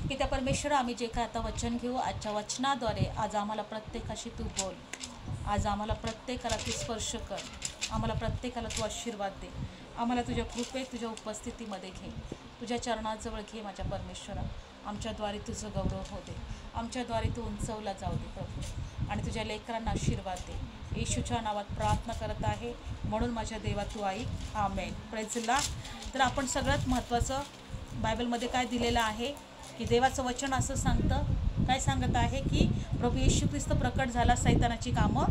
की त्या परमेश्वर आम्ही जे काय आता वचन घेऊ आजच्या वचनाद्वारे आज आम्हाला प्रत्येकाशी तू बोल, आज आम्हाला प्रत्येकाला तू स्पर्श कर, आम्हाला प्रत्येकाला तू आशीर्वाद दे, आम्हाला तुझ्या कृपेत तुझ्या उपस्थितीमध्ये घे, तुझ्या चरणाजवळ घे माझ्या परमेश्वरा, आमच्याद्वारे तुझं गौरव हो दे, आमच्याद्वारे तू उंचवला जाऊ दे प्रभू, आणि तुझ्या लेकरांना आशीर्वाद दे. येशूच्या नावात प्रार्थना करत आहे म्हणून माझ्या देवा तू ऐक. आमेन. Praise the lord. तर आपण सगळ्यात महत्त्वाचं बायबलमध्ये काय दिलेलं आहे की देवाचं वचन असं सांगतं, काय सांगत आहे की प्रभू येशू ख्रिस्त प्रकट झाला सैतानाची कामं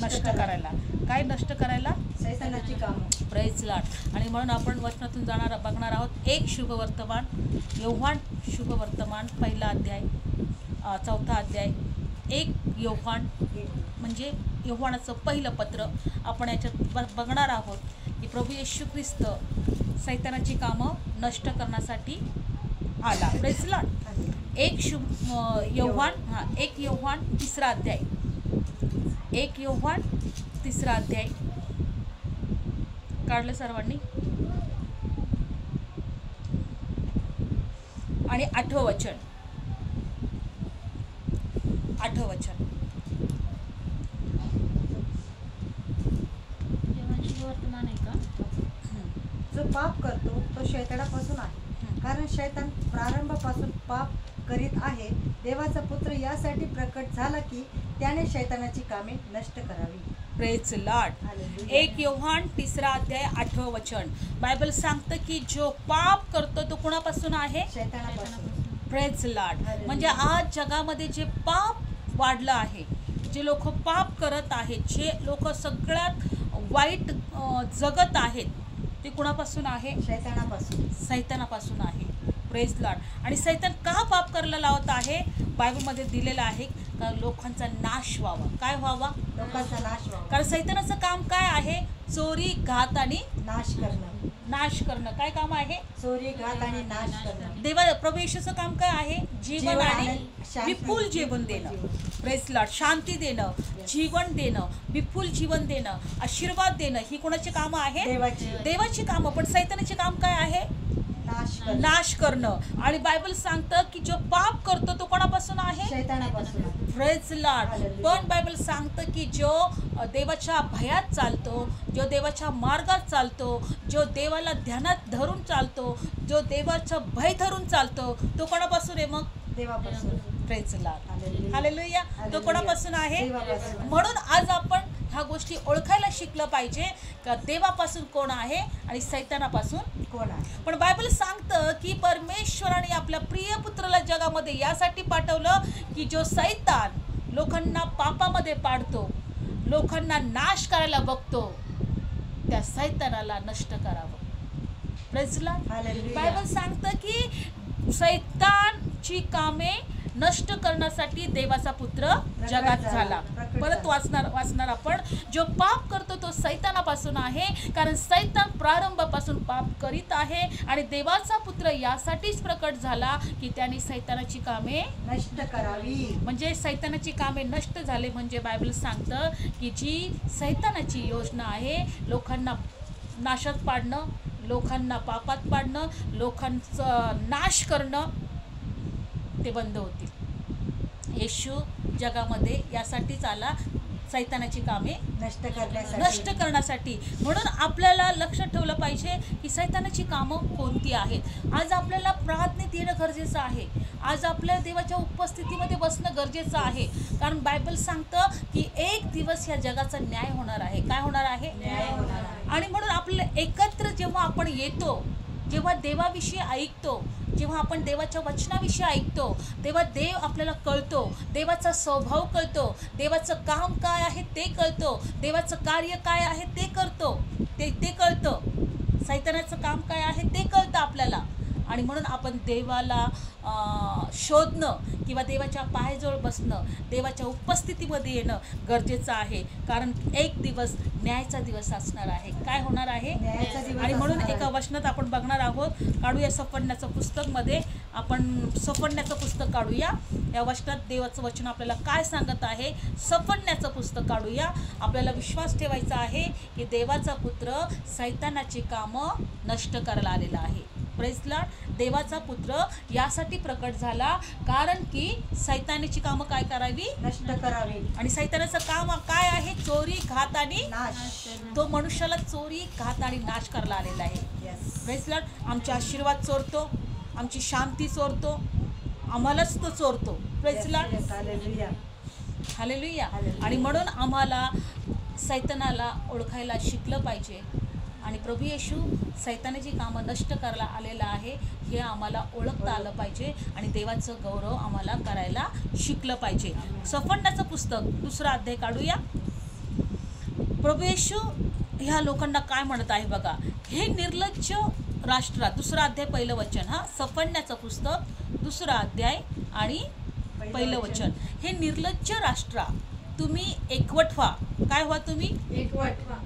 नष्ट करायला. काय नष्ट करायला? सैतानाची कामं. Praise the Lord. आणि म्हणून आपण वचनातून बघणार आहोत एक शुभवर्तमान, योहान शुभवर्तमान 1 अध्याय 4 अध्याय, 1 योहान म्हणजे योहानाचं पहिलं पत्र. आपण याच्यात बघणार आहोत की प्रभू येशू ख्रिस्त सैतानाची कामं नष्ट करण्यासाठी आला. Praise the Lord. 1 योहान 3 अध्याय, 1 योहान 3 अध्याय काढलं सर्वांनी, आणि 8वं वचन. वर्तमान आहे का? जो पाप करतो तो शैतानापासून आहे, कारण शैतान प्रारंभापासून पाप करीत आहे. देवाचा पुत्र यासाठी प्रकट झाला की त्याने शैतानाची कामे नष्ट करावी. Praise the Lord. 1 योहान 3 अध्याय 8वं वचन. बायबल सांगतं की जो पाप करतो तो कुणापासून आहे? शैतानापासून. Praise the lord. म्हणजे आज जगामध्ये जे पाप वाढलं आहे, जे लोक पाप करत आहेत, जे लोक सगळ्यात वाईट जगत आहेत, ते कुणापासून आहे? शैतानापासून. सैतानापासून आहे. Praise the Lord. आणि सैतान का पाप करायला लावत आहे? बायबलमध्ये दिलेलं आहे का लोकांचा नाश व्हावा. काय व्हावा? लोकांचा नाश व्हावा. कारण सैतानाचं काम काय आहे? चोरी, घात आणि नाश करणं. नाश करणं. काय काम आहे? चोरी, घात आणि नाश करणं. देवा प्रभू येशूचं काम काय आहे? जीवन आणि विपुल जीवन देणं. Praise the Lord. शांती देणं, जीवन देणं, विपुल जीवन देणं, आशीर्वाद देणं, ही कोणाची कामं आहे? देवाची कामं. पण सैतानाचे काम काय आहे? नाश करणं. आणि बायबल सांगतं की जो पाप करतो तो कोणापासून आहे? शैतानापासून. Praise the lord. पण बायबल सांगतं की जो देवाच्या भयात चालतो, जो देवाच्या मार्गात चालतो, जो देवाला ध्यानात धरून चालतो, जो देवाचं भय धरून चालतो, तो कोणापासून आहे? मग देवापासून. Praise the lord. हालेलुया. तो कोणापासून आहे? देवापासून. म्हणून आज आपण ह्या गोष्टी ओळखायला शिकलं पाहिजे का देवापासून कोण आहे आणि सैतानापासून कोण आहे. पण बायबल सांगतं की परमेश्वराने आपल्या प्रिय पुत्राला जगामध्ये यासाठी पाठवलं की जो सैतान लोकांना पापामध्ये पाडतो, लोकांना नाश करायला बघतो, त्या सैतानाला नष्ट करावं. Praise the Lord. बायबल सांगतं की सैतानची कामे नष्ट करण्यासाठी देवाचा पुत्र जगात झाला. परत वाचणार आपण. जो पाप करतो तो सैतानापासून आहे, कारण सैतान प्रारंभापासून पाप करीत आहे, आणि देवाचा पुत्र यासाठीच प्रकट झाला की त्यांनी सैतानाची कामे नष्ट करावी. म्हणजे सैतानाची कामे नष्ट झाले म्हणजे बायबल सांगतं की जी सैतानाची योजना आहे लोकांना नाशात पाडणं, लोकांना पापात पाडणं, लोकांचं नाश करणं, ते बंद होतील. येशू जगामध्ये यासाठीच आला, सैतानाची कामे नष्ट करण्यासाठी. म्हणून आपल्याला लक्षात ठेवलं पाहिजे की सैतानाची कामं कोणती आहेत. आज आपल्याला प्रार्थनेत येणं गरजेचं आहे. आज आपल्या देवाच्या उपस्थितीमध्ये बसणं गरजेचं आहे. कारण बायबल सांगतं की एक दिवस या जगाचा न्याय होणार आहे. काय होणार आहे? न्याय होणार आहे. आणि म्हणून आपल्याला एकत्र जेव्हा आपण येतो, जेव्हा देवाविषयी ऐकतो, जेव्हा आपण देवाच्या वचनाविषयी ऐकतो, तेव्हा देव आपल्याला कळतो, देवाचा स्वभाव कळतो, देवाचं काम काय आहे ते कळतो, देवाचं कार्य काय आहे ते कळतं, सैतानाचं काम काय आहे ते कळतं आपल्याला. आणि म्हणून आपण देवाला शोधणं किंवा देवाच्या पायाजवळ बसणं, देवाच्या उपस्थितीमध्ये येणं गरजेचं आहे. कारण एक दिवस न्यायाचा दिवस असणार आहे. काय होणार आहे? आणि म्हणून एका वचनात आपण बघणार आहोत. काढूया सफरण्याचं पुस्तकमध्ये, आपण सफरण्याचं पुस्तक काढूया. या वचनात देवाचं वचन आपल्याला काय सांगत आहे? सफरण्याचं पुस्तक काढूया. आपल्याला विश्वास ठेवायचा आहे की देवाचा पुत्र सैतानाची कामं नष्ट करायला आलेला आहे. Praise the Lord. देवाचा पुत्र यासाठी प्रकट झाला, कारण की सैतानाची कामं काय करावी, नष्ट करावी. आणि सैतानाचं काम काय आहे, चोरी, घात आणि नाश. तो मनुष्याला चोरी, घात आणि नाश करायला आलेला आहे. Yes. Praise lord. आमचे आशीर्वाद चोरतो, आमची शांती चोरतो, आम्हालाच तो चोरतो. Praise lord. Yes. Hallelujah. Hallelujah. Hallelujah. आणि म्हणून आम्हाला सैतानाला ओळखायला शिकलं पाहिजे, आणि प्रभू येशू सैतानाची कामं नष्ट करायला आलेला आहे हे आम्हाला ओळखता आलं पाहिजे, आणि देवाचं गौरव आम्हाला करायला शिकलं पाहिजे. सफरण्याचं पुस्तक 2 अध्याय काढूया. प्रभू येशू ह्या लोकांना काय म्हणत आहे बघा. हे निर्लज्ज राष्ट्रा, 2 अध्याय 1 वचन. हा, सफरण्याचं पुस्तक 2 अध्याय आणि 1 वचन. हे निर्लज्ज राष्ट्रा, तुम्ही एकवट व्हा. काय व्हा तुम्ही?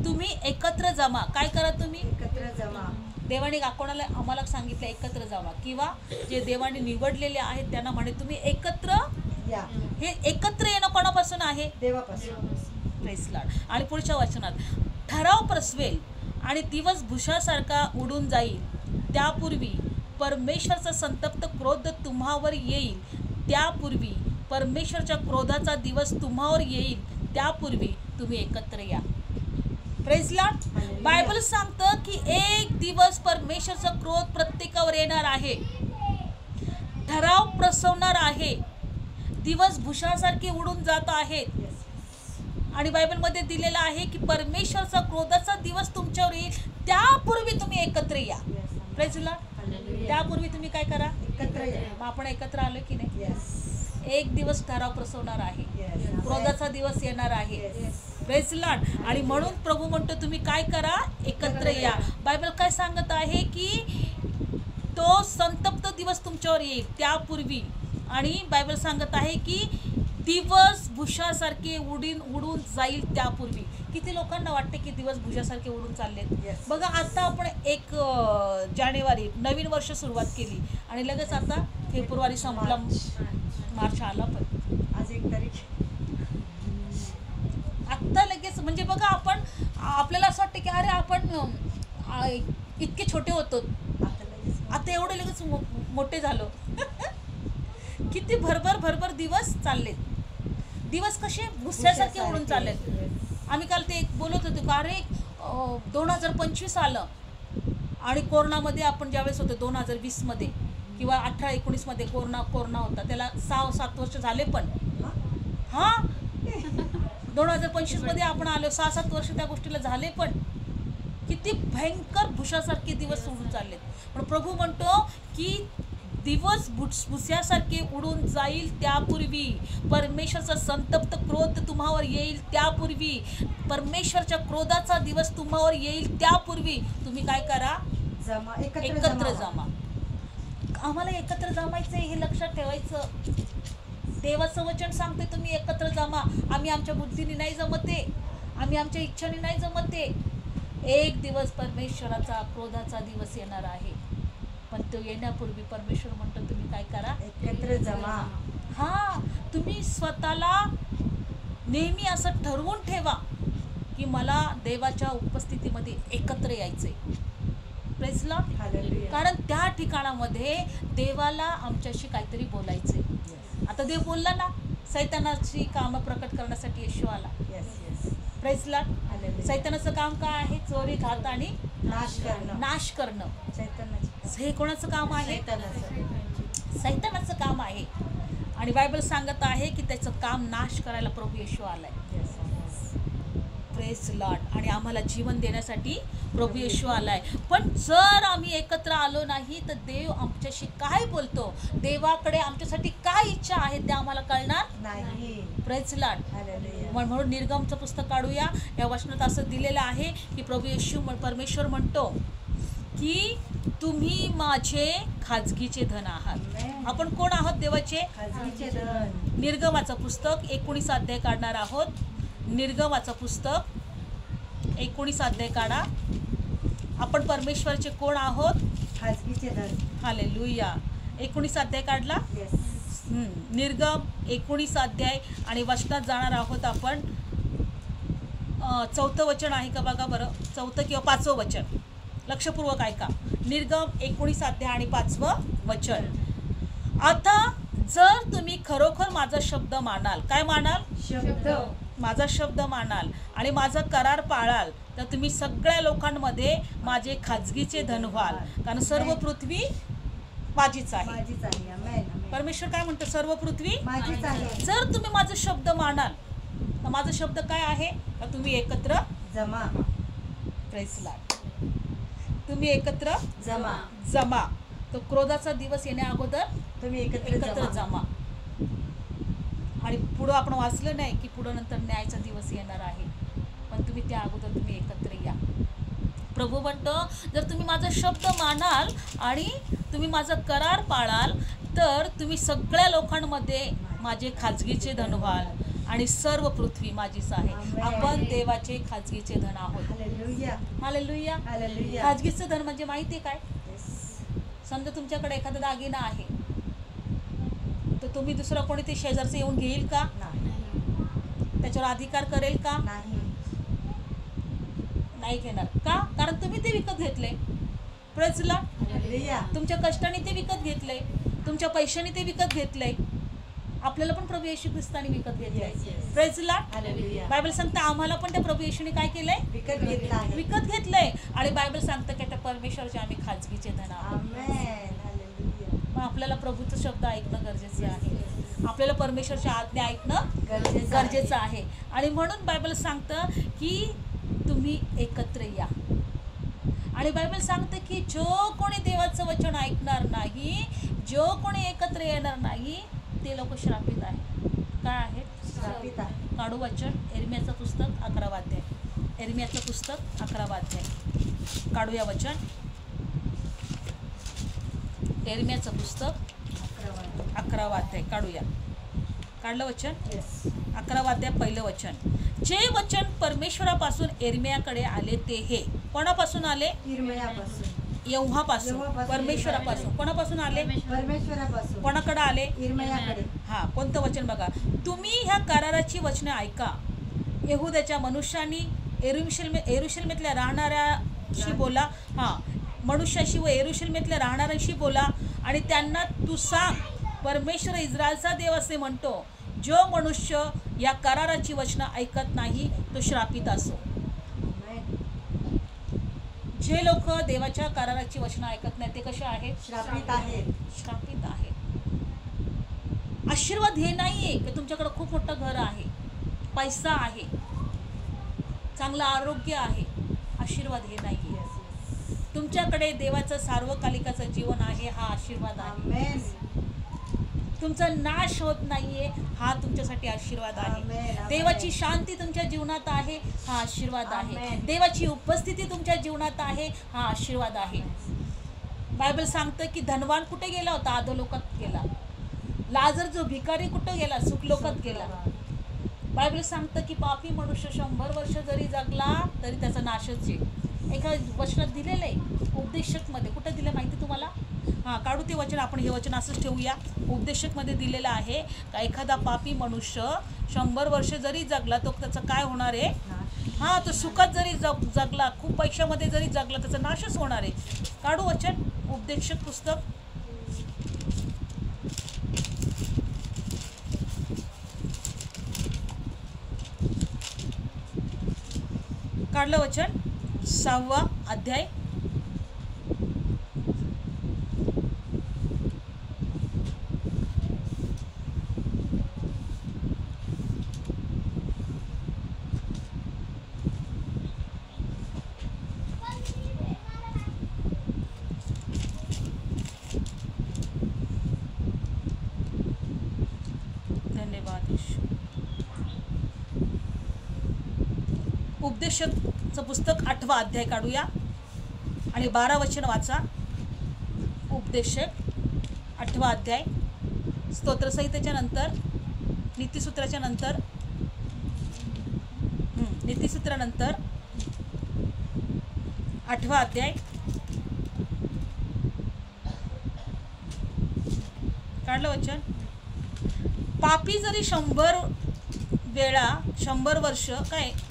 तुम्ही एकत्र जमा. काय करा तुम्ही? एकत्र जमा. देवाने कोणाला आम्हाला सांगितलं एकत्र जमा, किंवा जे देवाने निवडलेले आहेत त्यांना म्हणे तुम्ही एकत्र या. हे एकत्र येणं कोणापासून आहे? देवापासून. Praise lord. आणि पुढच्या वचनात, ठराव प्रसवेल आणि दिवस भुशासारखा उडून जाईल, त्यापूर्वी परमेश्वरचा संतप्त क्रोध तुम्हावर येईल, त्यापूर्वी परमेश्वरच्या क्रोधाचा दिवस तुम्हावर येईल, त्यापूर्वी तुम्ही एकत्र या. Praise lord. हालेलुया. बायबल सांगतं की एक दिवस परमेश्वरचा क्रोध प्रत्येकावर येणार आहे, ठराव प्रसवणार आहे, दिवस भुशासारखे उडून जात आहेत. Yes. आणि बायबलमध्ये दिलेलं आहे की परमेश्वरचा क्रोधाचा दिवस तुमच्यावर येईल, त्यापूर्वी तुम्ही एकत्र या. Yes. Praise Lord. Hallelujah. त्यापूर्वी तुम्ही काय करा? एकत्र या. मग आपण एकत्र आलो की नाही? Yes. एक दिवस ठराव प्रसवणार आहे, Yes. क्रोधाचा दिवस येणार आहे. Yes. Praise lord. आणि म्हणून प्रभू म्हणतो तुम्ही काय करा? एकत्र या. बायबल काय सांगत आहे की तो संतप्त दिवस तुमच्यावर येईल, त्यापूर्वी. आणि बायबल सांगत आहे की दिवस भुशासारखे उडून जाईल, त्यापूर्वी. किती लोकांना वाटते की दिवस भुजासारखे उडून चाललेत? Yes. बघा, आता आपण 1 जानेवारी नवीन वर्ष सुरुवात केली, आणि लगेच आता फेब्रुवारी संपला, मार्च आला. पण आज 1 तारीख. आत्ता लगेच, म्हणजे बघा, आपण आपल्याला असं वाटतं की अरे आपण इतके छोटे होतो, आता लगेच. आता एवढे लगेच मोठे झालो. किती भरभर दिवस चाललेत. दिवस कसे भुस्यासारखे उडून चाललेत. आम्ही काल ते एक बोलत होतो का अरे 2025 आलं, आणि कोरोनामध्ये आपण ज्यावेळेस होतो 2020 मध्ये किंवा 18-19 मध्ये कोरोना होता, त्याला 6-7 वर्ष झाले. पण हा 2025 मध्ये आपण आलो, 6-7 वर्ष त्या गोष्टीला झाले. पण किती भयंकर भुशासारखे दिवस उडून चाललेत. पण प्रभू म्हणतो की दिवस भुस्यासारखे उडून जाईल, त्यापूर्वी परमेश्वरचा संतप्त क्रोध तुम्हावर येईल, त्यापूर्वी परमेश्वरच्या क्रोधाचा दिवस तुम्हावर येईल, त्यापूर्वी तुम्ही काय करा? जमा. एकत्र जमा. आम्हाला एकत्र जमायचं हे लक्षात ठेवायचं. देवाचं वचन सांगते तुम्ही एकत्र जमा. आम्ही आमच्या बुद्धीने नाही जमते, आम्ही आमच्या इच्छाने नाही जमते. एक दिवस परमेश्वराचा क्रोधाचा दिवस येणार आहे, पण तो येण्यापूर्वी परमेश्वर म्हणतो तुम्ही काय करा? एकत्र जमा. हा, तुम्ही स्वतःला नेहमी असं ठरवून ठेवा की मला देवाच्या उपस्थितीमध्ये एकत्र यायचंय. Praise lord. हालेलुया. कारण त्या ठिकाणामध्ये देवाला आमच्याशी काहीतरी बोलायचंय. आता देव बोलला ना, सैतानाची कामं प्रकट करण्यासाठी येशू आला. Yes, yes. Praise lord. Hallelujah. सैतानाचं काम काय आहे? चोरी, घात आणि नाश करणं. नाश करणं. चैतन्याचं. हे कोणाचं काम आहे? चैतन्याचं. सैतानाचं काम आहे. आणि बायबल सांगत आहे की त्याचं काम नाश करायला प्रभू येशू आलाय. Yes, yes. Praise lord. आणि आम्हाला जीवन देण्यासाठी प्रभू येशू आलाय. पण जर आम्ही एकत्र आलो नाही तर देव आमच्याशी काय बोलतो, देवाकडे आमच्यासाठी काय इच्छा आहे ते आम्हाला कळणार नाही. Praise lord. हालेलुया. म्हणून निर्गमचं पुस्तक काढूया. या वचनात असं दिलेलं आहे की प्रभू येशू परमेश्वर म्हणतो की तुम्ही माझे खाजगीचे धन आहात. Amen. आपण कोण आहोत? देवाचे खाजगीचे धन. निर्गमाचं पुस्तक 19 अध्याय काढणार आहोत. निर्गमाचं पुस्तक 19 अध्याय काढा. आपण परमेश्वरचे कोण आहोत? खाजगीचे धन. हालेलुया. 19 अध्याय काढला. Yes. निर्गम 19 अध्याय आणि वचनात जाणार आहोत आपण. 4थं वचन आहे का बघा बरं, 4थं किंवा 5वं वचन. लक्षपूर्वक ऐका. निर्गम 19 अध्याय आणि 5वं वचन. आता जर तुम्ही खरोखर माझा शब्द मानाल, काय मानाल? शब्द. माझा शब्द मानाल आणि माझा करार पाळाल तर तुम्ही सगळ्या लोकांमध्ये माझे खाजगीचे धन व्हाल, कारण सर्व पृथ्वी माझीच आहे. माझीच आहे. आमेन. आमेन. परमेश्वर काय म्हणतो? सर्व पृथ्वी माझीच आहे. जर तुम्ही माझा शब्द मानाल तर माझा शब्द काय आहे? तर तुम्ही एकत्र जमा. Press Lord. तुम्ही एकत्र जमा. जमा. तो क्रोधाचा दिवस येण्या अगोदर तुम्ही एकत्र जमा. आणि पुढं आपण वाचलं नाही की पुढं नंतर न्यायचा दिवस येणार आहे, पण तुम्ही त्या अगोदर तुम्ही एकत्र या. प्रभू म्हणतो जर तुम्ही माझा शब्द मानाल आणि तुम्ही माझा करार पाळाल तर तुम्ही सगळ्या लोकांमध्ये माझे खाजगीचे धन व्हाल आणि सर्व पृथ्वी माझीच आहे. आपण देवाचे खाजगीचे धन आहोत. हालेलुया. हालेलुया. हालेलुया. खाजगीचं धन म्हणजे माहिती आहे काय? समजा तुमच्याकडे एखादा दागिना आहे तर तुम्ही दुसरा कोणी ते शेजारचं येऊन घेईल का? नाही. त्याच्यावर अधिकार करेल का? नाही. नाही घेणार. का? कारण तुम्ही ते विकत घेतले. Praise lord. हालेलुया. तुमच्या कष्टाने ते विकत घेतलंय, तुमच्या पैशाने ते विकत घेतलंय. आपल्याला पण प्रभू येशू ख्रिस्ताने विकत घेतलंय. Yes, yes. Praise lord. Hallelujah. Bible सांगतं आम्हाला पण त्या प्रभू येशूने काय केलंय? विकत घेतला आहे. विकत घेतलंय. आणि बायबल सांगतं की त्या परमेश्वरचे आम्ही खाजगीचे धन आहोत. आमेन. हालेलुया. मग आपल्याला प्रभूचा शब्द ऐकणं गरजेचं आहे. आपल्याला परमेश्वरच्या आज्ञा ऐकणं गरजेचं आहे. आणि म्हणून बायबल सांगतं की तुम्ही एकत्र या. आणि बायबल सांगतं की जो कोणी देवाचं वचन ऐकणार नाही, जो कोणी एकत्र येणार नाही ते लोक श्रापित आहे. काय आहे? श्रापित आहे. काढू वचन. एर्मियाचं पुस्तक 11वा अध्याय. एर्मियाचं पुस्तक 11वा अध्याय. काढूया वचन. एर्मियाचं पुस्तक 11वा अध्याय काढूया. काढलं वचन? येस. 11वा अध्याय पहिलं वचन. जे वचन परमेश्वरापासून एर्मियाकडे आले ते हे. कोणापासून आले? इर्मयापासून. यहोवापासून. परमेश्वरापासून. कोणापासून आले? परमेश्वरापासून. कोणाकडे आले? इर्मयाकडे. हा. कोणतं वचन बघा. तुम्ही ह्या कराराची वचने ऐका. यहूद्याच्या मनुष्यांनी येरुशलेमेतल्या राहणाऱ्याशी बोला. हा. मनुष्याशी व येरुशलेमेतल्या राहणाऱ्यांशी बोला आणि त्यांना तू सांग, परमेश्वर इस्रायलचा देव असे म्हणतो, जो मनुष्य या कराराची वचनं ऐकत नाही तो श्रापित असो. जे लोक देवाच्या कराराची वचनं ऐकत नाही ते कसे आहेत? श्रापित आहेत. श्रापित आहेत. आशीर्वाद हे नाहीये की तुमच्याकडे खूप मोठं घर आहे, पैसा आहे, चांगलं आरोग्य आहे. आशीर्वाद हे नाहीये. तुमच्याकडे देवाचं सार्वकालिकाचं जीवन आहे, हा आशीर्वाद आहे. आमेन. तुमचा नाश होत नाहीये, हा तुमच्यासाठी आशीर्वाद आहे. आमेन. देवाची शांती तुमच्या जीवनात आहे, हा आशीर्वाद आहे. आमेन. देवाची उपस्थिती तुमच्या जीवनात आहे, हा आशीर्वाद आहे. बायबल सांगतं की धनवान कुठे गेला होता? अधोलोकात गेला. लाजर जो भिकारी कुठे गेला? सुखलोकात गेला. बायबल सांगतं की पापी मनुष्य 100 वर्ष जरी जगला तरी त्याचा नाशच आहे. एका वचनात दिलेलं आहे. उपदेशकमध्ये कुठं दिलं माहिती तुम्हाला? हां. काढू ते वचन. आपण हे वचन असंच ठेवूया. उपदेशकमध्ये दिलेलं आहे का एखादा पापी मनुष्य 100 वर्ष जरी जगला तो त्याचं काय होणार आहे? हां. तो सुखात जरी जगला, खूप पैशामध्ये जरी जगला, त्याचा नाशच होणार आहे. काढू वचन. उपदेशक पुस्तक काढलं वचन. 6वा अध्याय. धन्यवाद. उपदेशकचं पुस्तक 8वा अध्याय काढूया आणि 12 वचन वाचा. उपदेशक 8वा अध्याय. स्तोत्रसंहितेच्या नंतर, नीतिसूत्राच्या नंतर, नीतिसूत्रानंतर 8वा अध्याय. काढलं वचन. पापी जरी 100 वर्ष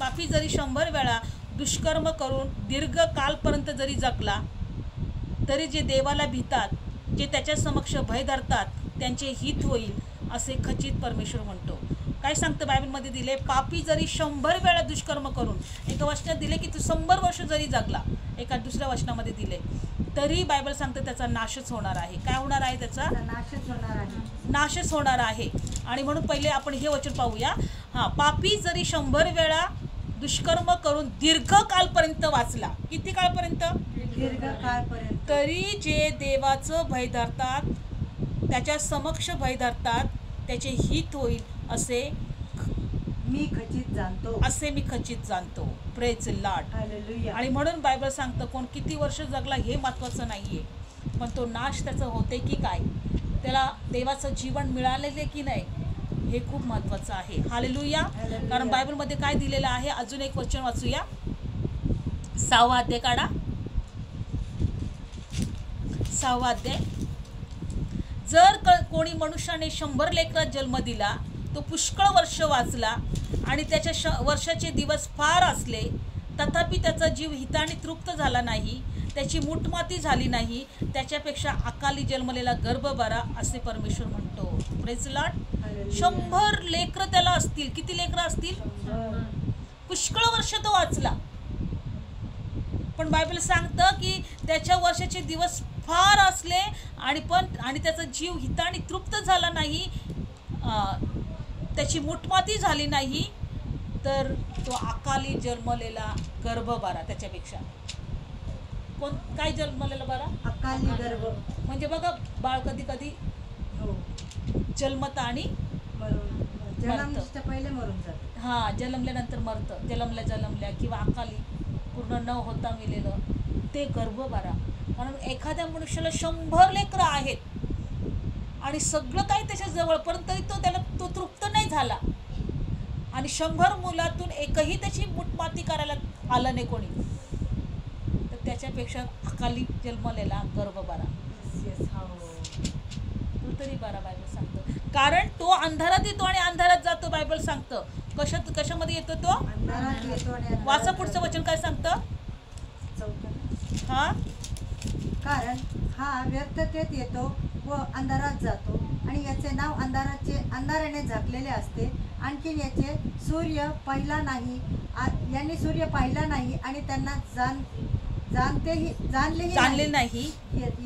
पापी जरी 100 वेळा दुष्कर्म करून दीर्घ कालपर्यंत जरी जगला तरी जे देवाला भितात, जे त्याच्या समक्ष भय धरतात, त्यांचे हित होईल असे खचित परमेश्वर म्हणतो. काय सांगतं बायबलमध्ये दिले, पापी जरी 100 वेळा दुष्कर्म करून, एका वचनात दिले की तू 100 वर्ष जरी जगला, एका दुसऱ्या वचनामध्ये दिले, तरी बायबल सांगतं त्याचा नाशच होणार आहे. काय होणार आहे? त्याचा नाशच होणार आहे. नाशच होणार आहे. आणि म्हणून पहिले आपण हे वचन पाहूया. पापी जरी 100 वेळा दुष्कर्म करून दीर्घ कालपर्यंत वाचला. किती काळपर्यंत? दीर्घ काळपर्यंत. तरी जे देवाचं भय धरतात, त्याच्या समक्ष भय धरतात, त्याचे हित होईल असे मी खचित जाणतो. Praise lord. हालेलुया. आणि म्हणून बायबल सांगतं कोण किती वर्ष जगला हे महत्त्वाचं नाहीये, पण तो नाश त्याचा होते की काय, त्याला देवाचं जीवन मिळालेले की नाही, हे खूप महत्त्वाचं आहे. हालेलुया. कारण बायबलमध्ये काय दिलेलं आहे, अजून एक वचन वाचूया. 6वा अध्याय काढा. 6वा अध्याय. जर कोणी मनुष्याने 100 लेकरात जन्म दिला, तो पुष्कळ वर्ष वाचला आणि त्याच्या वर्षाचे दिवस फार असले, तथापि त्याचा जीव हिताने तृप्त झाला नाही, त्याची मूठमाती झाली नाही, त्याच्यापेक्षा अकाली जन्मलेला गर्भ बरा असे परमेश्वर म्हणतो. Praise Lord. 100 लेकरं त्याला असतील. किती लेकरं असतील? पुष्कळ वर्ष तो वाचला, पण बायबल सांगतं की त्याच्या वर्षाचे दिवस फार असले आणि त्याचा जीव हिताने तृप्त झाला नाही, त्याची मूठमाती झाली नाही, तर तो अकाली जन्मलेला गर्भ बरा. त्याच्यापेक्षा काय जन्मलेला बरा? अकाली गर्भ. म्हणजे बघा, बाळ कधी कधी जन्मत आणि जन्माच्या पहिले मरून जातं. जन्मल्यानंतर मरतं. जन्मल्या किंवा अकाली पूर्ण न होता मेलेलं ते गर्भ बरा. कारण एखाद्या मनुष्याला 100 लेकरं आहेत आणि सगळं काही त्याच्या जवळ, परंतु तरी तो तृप्त नाही झाला आणि 100 मुलातून एकही त्याची मूठमाती करायला आलं नाही कोणी, तर त्याच्यापेक्षा अकाली जन्मलेला गर्भ बरा. तो तरी बरा बायबल सांगतो. कारण तो अंधारात येतो आणि अंधारात जातो. बायबल सांगतं कशामध्ये येतो तो? अंधारात येतो आणि वाचा पुढचं वचन काय सांगतं? 4. कारण हा व्यर्थतेत येतो व अंधारात जातो आणि याचे नाव अंधाराने झाकलेले असते. आणखीन याचे सूर्य पाहिला नाही, यांनी सूर्य पाहिला नाही आणि त्यांना जाणले नाही.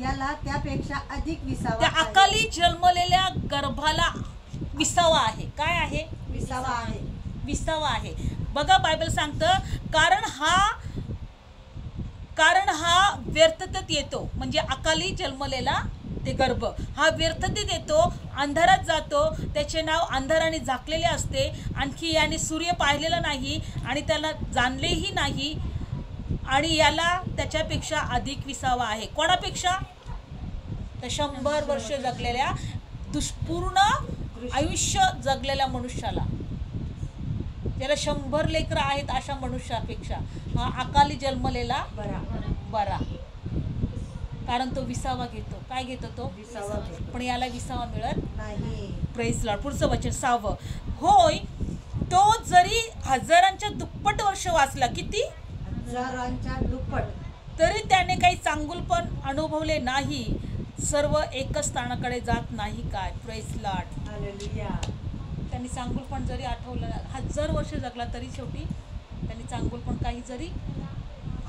याला त्यापेक्षा अधिक विसावा. त्या अकाली जन्मलेल्या गर्भाला विसावा आहे. काय आहे? विसावा आहे. बघा बायबल सांगतं कारण हा व्यर्थतेत येतो. म्हणजे अकाली जन्मलेला ते गर्भ हा व्यर्थतेत येतो, अंधारात जातो, त्याचे नाव अंधाराने झाकलेले असते. आणखी याने सूर्य पाहिलेला नाही आणि त्याला जाणलेही नाही आणि याला त्याच्यापेक्षा अधिक विसावा आहे. कोणापेक्षा? तर 100 वर्ष जगलेल्या, दुष्पूर्ण आयुष्य जगलेल्या मनुष्याला, ज्याला 100 लेकरं आहेत अशा मनुष्यापेक्षा हा अकाली जन्मलेला बरा. कारण तो विसावा घेतो. काय घेतो तो? विसावा घेतो. पण याला विसावा मिळत नाही. Praise Lord. पुढचं वचन 6. होय, तो जरी हजारांच्या दुप्पट वर्ष वाचला. किती? हजारांच्या दुप्पट. तरी त्याने काही चांगुलपण अनुभवले नाही. सर्व एकच स्थानाकडे जात नाही काय? Praise lord. हालेलुया. त्यांनी चांगुलपण जरी आठवलं, 1000 वर्ष जगला तरी शेवटी त्यांनी चांगुलपण काही जरी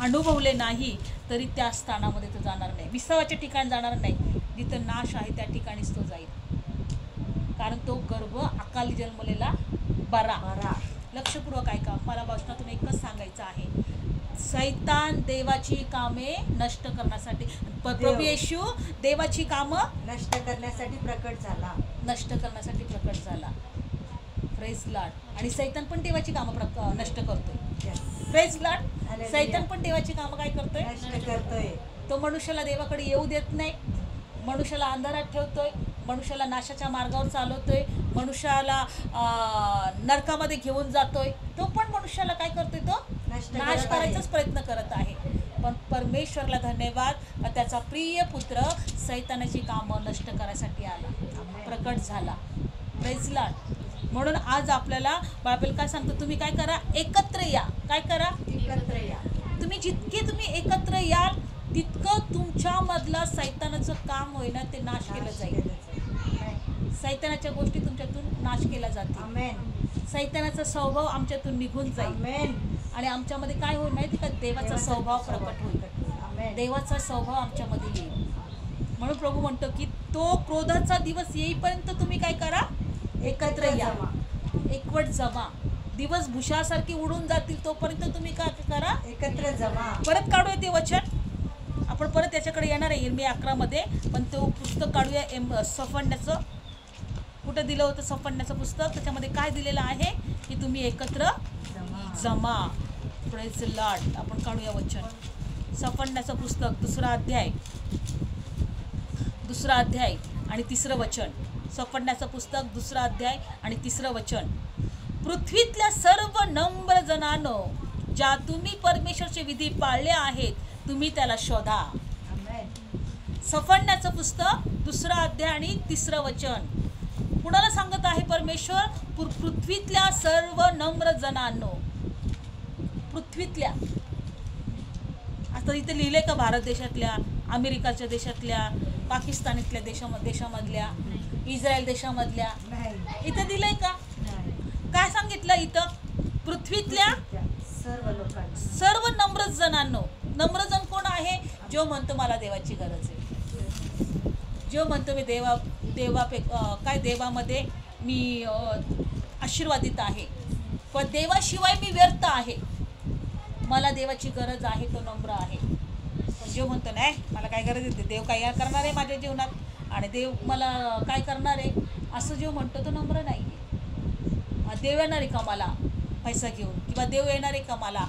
अनुभवले नाही, तरी त्या स्थानामध्ये तो जाणार नाही. विसावाच्या ठिकाणी जाणार नाही. जिथं नाश आहे त्या ठिकाणीच तो जाईल. कारण तो गर्भ अकाली जन्मलेला बरा. लक्षपूर्वक ऐका. मला भाषणातून एकच सांगायचं आहे. सैतान देवाची कामे नष्ट करण्यासाठी, प्रभू येशू देवाची कामं नष्ट करण्यासाठी प्रकट झाला. Praise lord. आणि सैतान पण देवाची कामं नष्ट करतोय. Praise Lord. सैतान पण देवाची कामं काय करतोय? नष्ट करतोय. तो मनुष्याला देवाकडे येऊ देत नाही, मनुष्याला अंधारात ठेवतोय, मनुष्याला नाशाच्या मार्गावर चालवतोय, मनुष्याला नरकामध्ये घेऊन जातोय. तो पण मनुष्याला काय करतोय? तो नाश करायचाच प्रयत्न करत आहे. पण परमेश्वरला धन्यवाद, त्याचा प्रिय पुत्र सैतानाची कामं नष्ट करायसाठी आला, प्रकट झाला. Praise Lord. म्हणून आज आपल्याला बायबल काय सांगतो, तुम्ही काय करा, एकत्र या. काय करा, एकत्र या. तुम्ही जितके तुम्ही एकत्र याल तितकं तुमच्यामधला सैतानाचं काम होईना ते नाश केलं जाईल. सैतानाच्या गोष्टी तुमच्यातून नाश केल्या जातील. आमेन. सैतानाचा स्वभाव आमच्यातून निघून जाईल आमेन. आणि आमच्यामध्ये काय होईल माहिती का, देवाचा स्वभाव प्रकट होईल. आमेन. देवाचा स्वभाव आमच्यामध्ये येईल. म्हणून प्रभू म्हणतो की तो क्रोधाचा दिवस येईपर्यंत तुम्ही काय करा, एकत्र या, एकवट जमा. दिवस भुशासारखी उडून जातील तोपर्यंत तुम्ही काय करा, एकत्र जमा. परत काढूया ते वचन. आपण परत त्याच्याकडे येणार आहे इर्मिया 11 मध्ये, पण तो पुस्तक काढूया. सफण्याचं कुठं दिलं होतं, सफण्याचं पुस्तक. त्याच्यामध्ये काय दिलेलं आहे की तुम्ही एकत्र जमा. Praise Lord. आपण काढूया वचन. सफण्याचं पुस्तक 2रा अध्याय आणि 3रं वचन. सफण्याचं पुस्तक 2रा अध्याय आणि 3रं वचन. पृथ्वीतल्या सर्व नम्र जनांनो, ज्या तुम्ही परमेश्वरचे विधी पाळले आहेत, तुम्ही त्याला शोधा. आमेन. सफण्याचं पुस्तक 2रा अध्याय आणि 3रं वचन. कुणाला सांगत आहे परमेश्वर, पृथ्वीतल्या सर्व नम्र जनांनो. पृथ्वीतल्या, आता इथे लिहिले का भारत देशातल्या, अमेरिकाच्या देशातल्या, पाकिस्तानातल्या देशामधल्या, इस्रायल देशामधल्या, नाही. इथं दिलंय का? नाही. काय सांगितलं इथं, पृथ्वीतल्या सर्व लोकांना. सर्व नम्र जनांनो. नम्र जन कोण आहे, जो म्हणतो मला देवाची गरज आहे, जो म्हणतो मी देवामध्ये मी आशीर्वादित आहे, पण देवाशिवाय मी व्यर्थ आहे, मला देवाची गरज आहे, तो नम्र आहे. पण जो म्हणतो नाही मला काय गरज आहे, देव काय करणार आहे माझ्या जीवनात आणि देव मला काय करणार आहे, असं जो म्हणतो तो नम्र नाही आहे. देव येणार आहे का मला पैसा घेऊन, किंवा देव येणार आहे का मला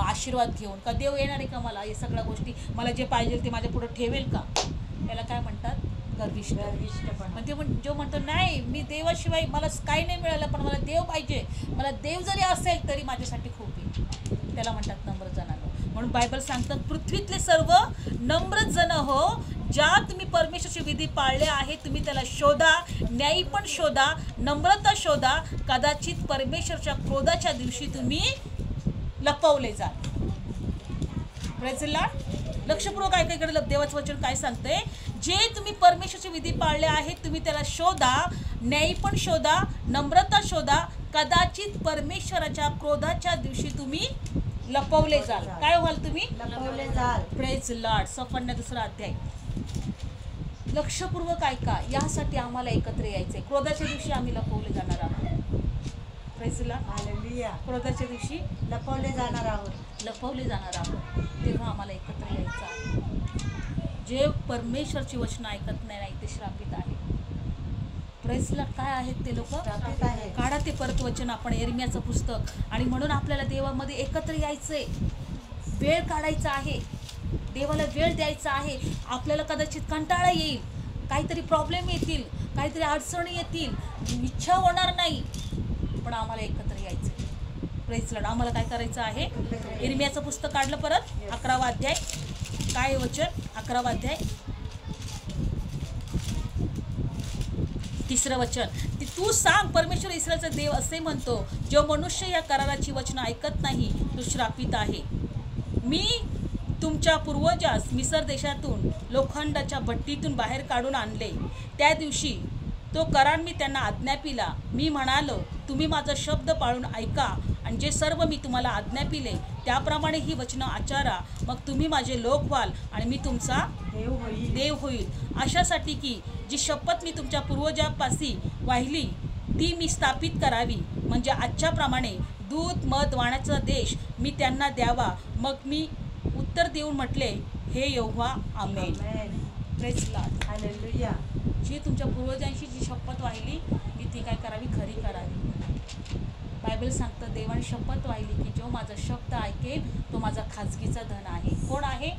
आशीर्वाद घेऊन, का देव येणार आहे का मला हे सगळ्या गोष्टी, मला जे पाहिजे ते माझ्या पुढे ठेवेल का, याला काय म्हणतात, गर्विष्ठ. पण ते जो म्हणतो नाही मी देवाशिवाय मला काही नाही मिळालं, पण मला देव पाहिजे, मला देव जरी असेल तरी माझ्यासाठी खूप आहे, त्याला म्हणतात नम्र जनांनो. म्हणून बायबल सांगतं पृथ्वीतले सर्व नम्र जन हो, ज्या तुम्ही परमेश्वरचे विधी पाळले आहेत, तुम्ही त्याला शोधा, न्यायी पण शोधा, नम्रता शोधा, कदाचित परमेश्वरच्या क्रोधाच्या दिवशी तुम्ही लपवले जाल. Praise the Lord. लक्षपूर्वक ऐकायकडे देवाचं वचन काय सांगतंय, जे तुम्ही परमेश्वरचे विधी पाळले आहेत तुम्ही त्याला शोधा, न्यायी पण शोधा, नम्रता शोधा, कदाचित परमेश्वराच्या क्रोधाच्या दिवशी तुम्ही लपवले जाल. काय व्हाल तुम्ही, लपवले जाल. Praise Lord. सफन्या 2रा अध्याय. लक्षपूर्वक ऐका, यासाठी आम्हाला एकत्र यायचंय. क्रोधाच्या दिवशी आम्ही लपवले जाणार आहोत. Praise lord. हालेलुया. क्रोधाच्या दिवशी लपवले जाणार आहोत. लपवले जाणार आहोत, तेव्हा आम्हाला एकत्र यायचं आहे. जे परमेश्वरची वचन ऐकत नाही ते श्रापित आहे. प्रेसला काय आहेत ते लोक, श्रापित आहे. काढा ते परत वचन, आपण एर्मियाचं पुस्तक. आणि म्हणून आपल्याला देवामध्ये एकत्र यायचंय, वेळ काढायचा आहे, देवाला वेळ द्यायचा आहे. आपल्याला कदाचित कंटाळा येईल, काहीतरी प्रॉब्लेम येतील, काहीतरी अडचणी येतील, इच्छा होणार नाही, पण आम्हाला एकत्र यायचं. Praise Lord. आम्हाला काय करायचं आहे, इर्मियाचं पुस्तक काढलं परत 11वा अध्याय. काय वचन, 11वा अध्याय 3रं वचन. तू सांग, परमेश्वर इस्रायलचा देव असे म्हणतो, जो मनुष्य या कराराची वचनं ऐकत नाही तो श्रापित आहे. मी तुमच्या पूर्वजास मिसर देशातून लोखंडाच्या भट्टीतून बाहेर काढून आणले, त्या दिवशी तो करार मी त्यांना आज्ञापिला. मी म्हणालो, तुम्ही माझा शब्द पाळून ऐका आणि जे सर्व मी तुम्हाला आज्ञापिले त्याप्रमाणे ही वचनं आचारा, मग तुम्ही माझे लोक व्हाल आणि मी तुमचा देव होईल. अशासाठी की जी शपथ मी तुमच्या पूर्वजापासी वाहिली ती मी स्थापित करावी, म्हणजे आजच्याप्रमाणे दूध मध वाण्याचा देश मी त्यांना द्यावा. मग मी उत्तर देऊन म्हटले, हे यहोवा आमेन. Praise lord. हालेलुया. जी तुमच्या पूर्वजांशी जी शपथ वाहिली ती काय करावी, खरी करावी. बायबल सांगतं देवाने शपथ वाहिली की जो माझा शब्द ऐकेल तो माझा खाजगीचा धन आहे. कोण आहे,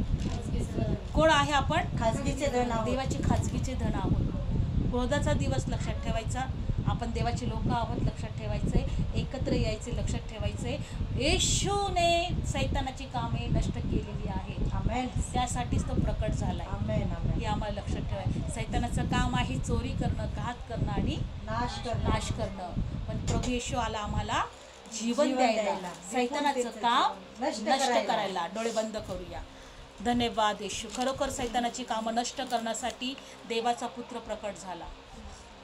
कोण आहे आपण, खाजगीचे धन आहोत. देवाचे खाजगीचे धन आहोत. क्रोधाचा दिवस लक्षात ठेवायचा, आपण देवाचे लोक आहोत लक्षात ठेवायचंय, एकत्र यायचे लक्षात ठेवायचंय. येशूने सैतानाची कामे नष्ट केलेली आहेत. आमेन. त्यासाठीच तो प्रकट झालाय. आमेन. आमेन. हे आम्हाला लक्षात ठेवाय. सैतानाचं काम आहे चोरी करणं, घात करणं आणि नाश करणं. पण प्रभू येशू आला आम्हाला जीवन द्यायला, सैतानाचं काम नष्ट करायला. डोळे बंद करूया. धन्यवाद येशू. खरोखर सैतानाची कामं नष्ट करण्यासाठी देवाचा पुत्र प्रकट झाला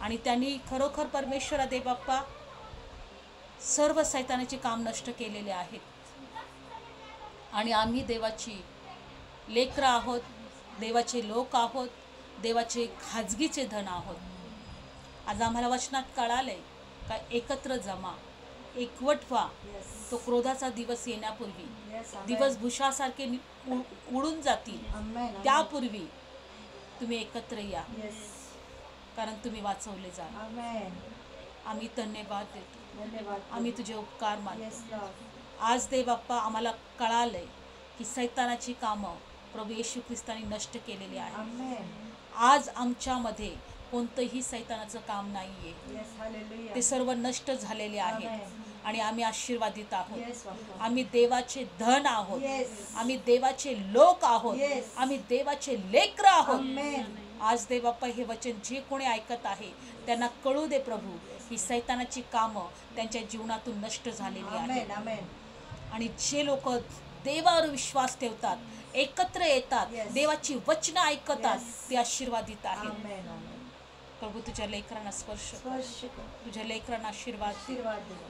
आणि त्यांनी खरोखर परमेश्वरा देव बाप्पा सर्व सैतानाचे काम नष्ट केलेले आहेत. आणि आम्ही देवाची लेकरं आहोत, देवाचे लोक आहोत, देवाचे खाजगीचे धन आहोत. आज आम्हाला वचनात कळालंय का एकत्र जमा, एकवट व्हा. तो क्रोधाचा दिवस येण्यापूर्वी, दिवस भुशासारखे उडून जातील त्यापूर्वी तुम्ही एकत्र या, कारण तुम्ही वाचवले जा. आम्ही धन्यवाद देतो. आम्ही तुझे उपकार मानतो. आज देव बाप्पा आम्हाला कळालंय की सैतानाची कामं प्रभू येशू ख्रिस्तानी नष्ट केलेली आहे. आज आमच्यामध्ये कोणतंही सैतानाचं काम नाहीये. ते सर्व नष्ट झालेले आहेत आणि आम्ही आशीर्वादित आहोत. आम्ही देवाचे धन आहोत. आम्ही देवाचे लोक आहोत. आम्ही देवाचे लेकरं आहोत. आज देव बाप्पा हे वचन जे कोणी ऐकत आहे त्यांना कळू दे प्रभू ही सैतानाची कामं त्यांच्या जीवनातून नष्ट झालेली आहेत. आणि जे लोक देवावर विश्वास ठेवतात, एकत्र येतात, देवाची वचनं ऐकतात, ते आशीर्वादित आहेत. प्रभू तुझ्या लेकरांना स्पर्श कर. तुझ्या लेकरांना आशीर्वाद.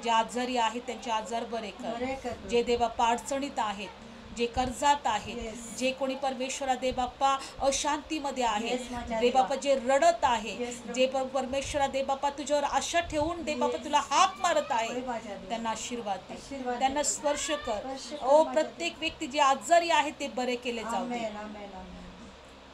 जे आजारी आहेत त्यांचे आजार बरे कर. जे देवबाप्पा अडचणीत आहेत, जे कर्जात आहेत, जे कोणी परमेश्वरा देवबाप्पा अशांतीमध्ये आहेत, देवबाप्पा जे रडत आहे, जे परमेश्वरा देवबाप्पा तुझ्यावर आशा ठेवून देवबाप्पा तुला हाक मारत आहे, त्यांना आशीर्वाद दे. त्यांना स्पर्श कर. ओ प्रत्येक व्यक्ती जे आजारी आहेत ते बरे केले जाऊ दे.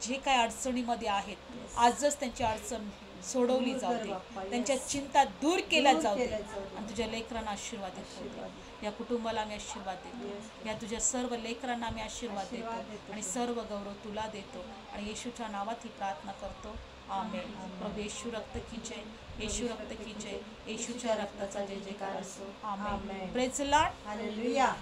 जे काय अडचणीमध्ये आहेत आजच त्यांची अडचण सोडवली जाऊ दे. त्यांच्या चिंता दूर केल्या जाऊ दे. आणि तुझ्या लेकरांना आशीर्वाद देतो. या कुटुंबाला आम्ही आशीर्वाद देतो. या तुझ्या सर्व लेकरांना आम्ही आशीर्वाद देतो आणि सर्व गौरव तुला देतो. आणि येशूच्या नावात ही प्रार्थना करतो. आमेन. प्रभू येशू रक्त की जय. येशू रक्त की जय. येशूच्या रक्ताचा जय जयकार असो. Amen. Praise the lord. Hallelujah.